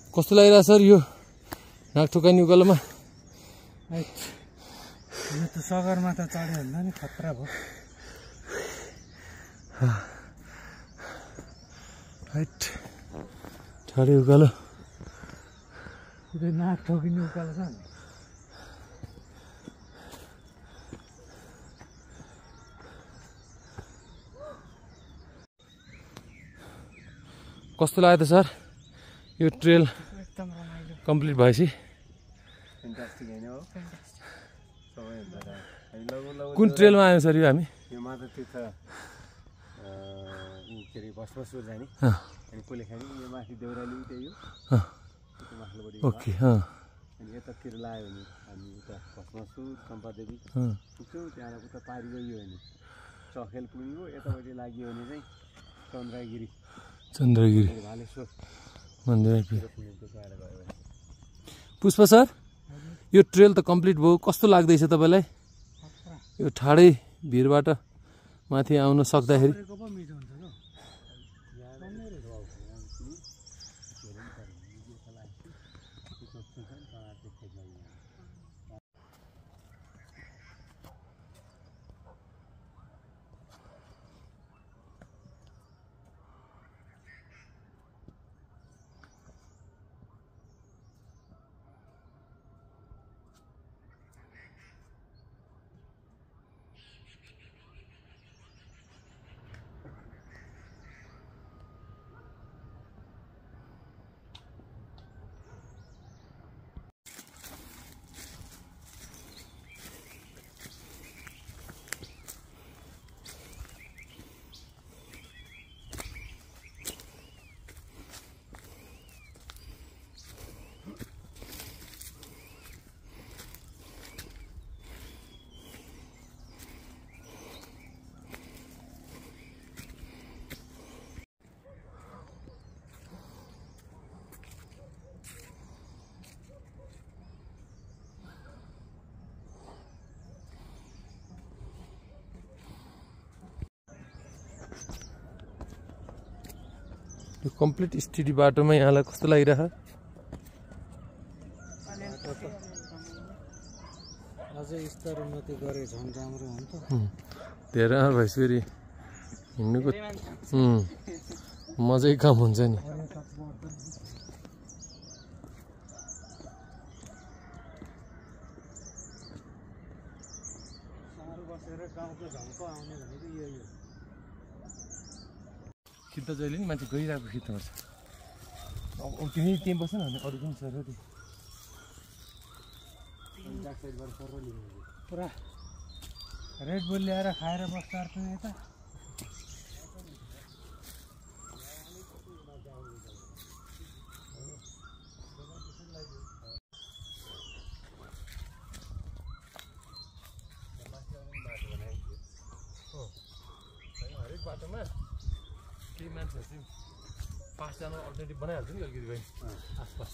कस्तो लागिरहेछ सर यो नाकठोकानी उकालोमा? यो त सगरमाथा चढ्यो भन्दा नि खतरा भयो। हाइट ठाडे उकालो नाक ठोकिने उकालो छ नि। कस्तो लाग्यो त सर यो ट्रेल एकदम रमाइलो कम्प्लिट भएपछि? फ्यान्टास्टिक हैन हो? सबैभन्दा कुन ट्रेलमा आयो सर यो हामी? यो माता तीर्थ के अरे भस्मासुर जाने अनि कोलेखानी यो माथि देउराली त्यही हो माथिल्लोपट्टि ओके अनि यतातिर लाग्यो भने हामी उता भस्मासुर चम्पादेवी पुग्छौँ। त्यहाँबाट उता पारी गयो भने चखेल पुग्यो, यतापट्टि लाग्यो भने चाहिँ चन्द्रगिरी भालेश्वर मन्दिर। पुष्प सर यो ट्रेल त कम्प्लिट भयो, कस्तो लाग्दैछ तपाईँलाई यो ठाडै भिरबाट माथि आउन सक्दाखेरि? यो कम्प्लिट स्टेडी बाटोमा यहाँलाई कस्तो लागिरह? अझै स्तर उन्नति गरे झन् राम्रो हुन्छ। धेरै भएपछि फेरि हिँड्नुको मजै कम हुन्छ नि। खिच्दा जहिले नि मान्छे गइरहेको खिच्नुपर्छ। अब तिमी त्यहीँ बस्छ न भने अरू पनि छ र पुरा रेड बुल ल्याएर खाएर बस्छ यता। हरेक बाटोमा केही मान्छेहरू चाहिँ पास जानु अल्टरनेटिभ बनाइहाल्छ नि अलिकति भाइ आसपास।